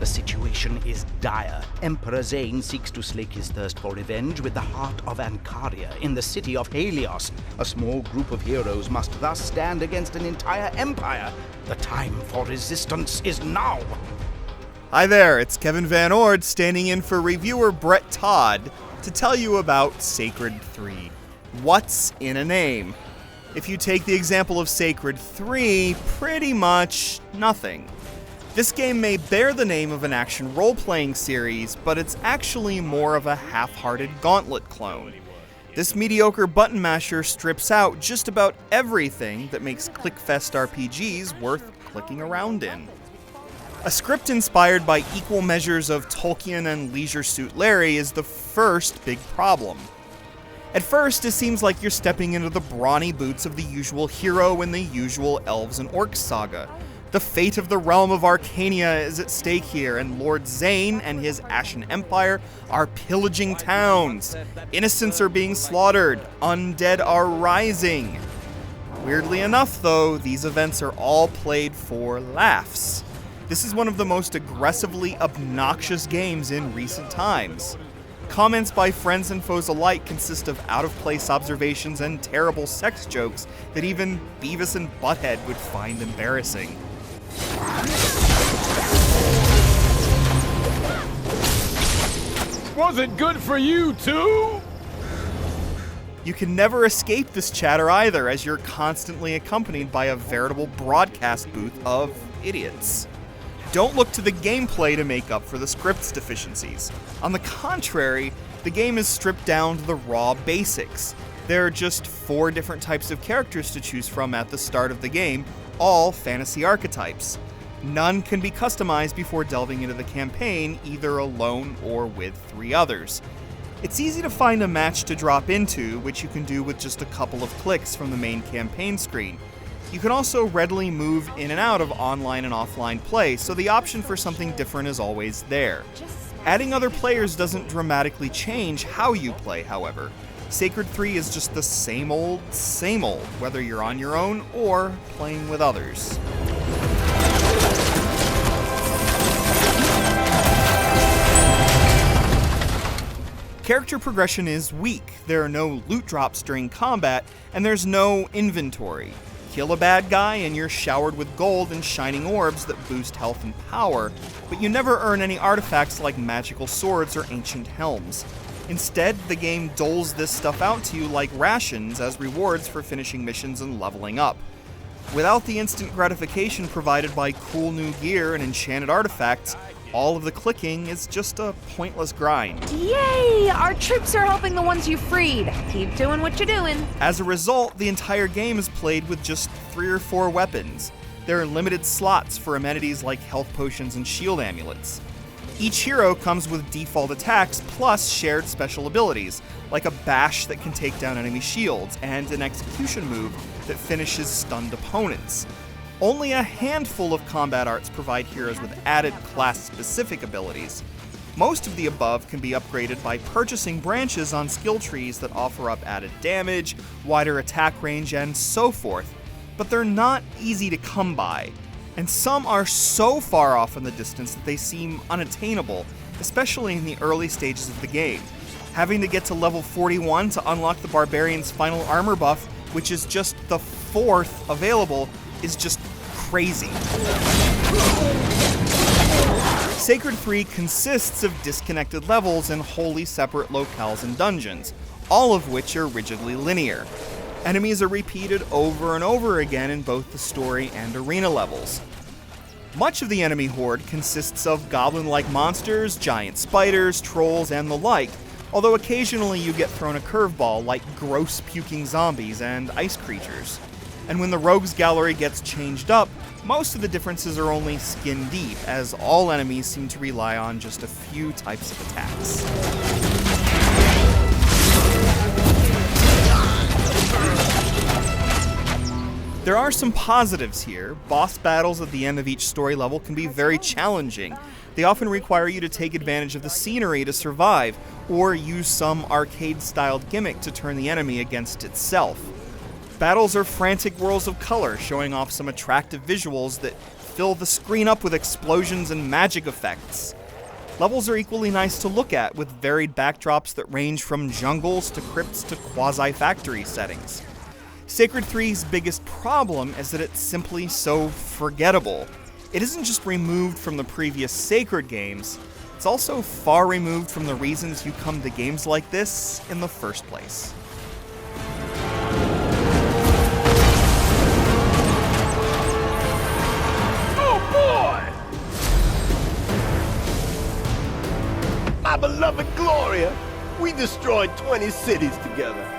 The situation is dire. Emperor Zane seeks to slake his thirst for revenge with the heart of Ancaria in the city of Helios. A small group of heroes must thus stand against an entire empire. The time for resistance is now. Hi there, it's Kevin Van Ord standing in for reviewer Brett Todd to tell you about Sacred 3. What's in a name? If you take the example of Sacred 3, pretty much nothing. This game may bear the name of an action role-playing series, but it's actually more of a half-hearted Gauntlet clone. This mediocre button masher strips out just about everything that makes clickfest RPGs worth clicking around in. A script inspired by equal measures of Tolkien and Leisure Suit Larry is the first big problem. At first, it seems like you're stepping into the brawny boots of the usual hero in the usual Elves and Orcs saga. The fate of the realm of Arcania is at stake here, and Lord Zane and his Ashen Empire are pillaging towns. Innocents are being slaughtered. Undead are rising. Weirdly enough, though, these events are all played for laughs. This is one of the most aggressively obnoxious games in recent times. Comments by friends and foes alike consist of out-of-place observations and terrible sex jokes that even Beavis and Butthead would find embarrassing. Was it good for you, too? You can never escape this chatter either, as you're constantly accompanied by a veritable broadcast booth of idiots. Don't look to the gameplay to make up for the script's deficiencies. On the contrary, the game is stripped down to the raw basics. There are just 4 different types of characters to choose from at the start of the game, all fantasy archetypes. None can be customized before delving into the campaign, either alone or with 3 others. It's easy to find a match to drop into, which you can do with just a couple of clicks from the main campaign screen. You can also readily move in and out of online and offline play, so the option for something different is always there. Adding other players doesn't dramatically change how you play, however. Sacred 3 is just the same old, whether you're on your own or playing with others. Character progression is weak. There are no loot drops during combat, and there's no inventory. Kill a bad guy and you're showered with gold and shining orbs that boost health and power, but you never earn any artifacts like magical swords or ancient helms. Instead, the game doles this stuff out to you like rations as rewards for finishing missions and leveling up. Without the instant gratification provided by cool new gear and enchanted artifacts, all of the clicking is just a pointless grind. Yay! Our troops are helping the ones you freed. Keep doing what you're doing. As a result, the entire game is played with just 3 or 4 weapons. There are limited slots for amenities like health potions and shield amulets. Each hero comes with default attacks plus shared special abilities, like a bash that can take down enemy shields, and an execution move that finishes stunned opponents. Only a handful of combat arts provide heroes with added class-specific abilities. Most of the above can be upgraded by purchasing branches on skill trees that offer up added damage, wider attack range, and so forth, but they're not easy to come by. And some are so far off in the distance that they seem unattainable, especially in the early stages of the game. Having to get to level 41 to unlock the Barbarian's final armor buff, which is just the 4th available, is just crazy. Sacred 3 consists of disconnected levels and wholly separate locales and dungeons, all of which are rigidly linear. Enemies are repeated over and over again in both the story and arena levels. Much of the enemy horde consists of goblin-like monsters, giant spiders, trolls, and the like, although occasionally you get thrown a curveball like gross puking zombies and ice creatures. And when the rogues gallery gets changed up, most of the differences are only skin deep, as all enemies seem to rely on just a few types of attacks. There are some positives here. Boss battles at the end of each story level can be very challenging. They often require you to take advantage of the scenery to survive, or use some arcade-styled gimmick to turn the enemy against itself. Battles are frantic whirls of color, showing off some attractive visuals that fill the screen up with explosions and magic effects. Levels are equally nice to look at, with varied backdrops that range from jungles to crypts to quasi-factory settings. Sacred 3's biggest problem is that it's simply so forgettable. It isn't just removed from the previous Sacred games, it's also far removed from the reasons you come to games like this in the first place. My beloved Gloria, we destroyed 20 cities together.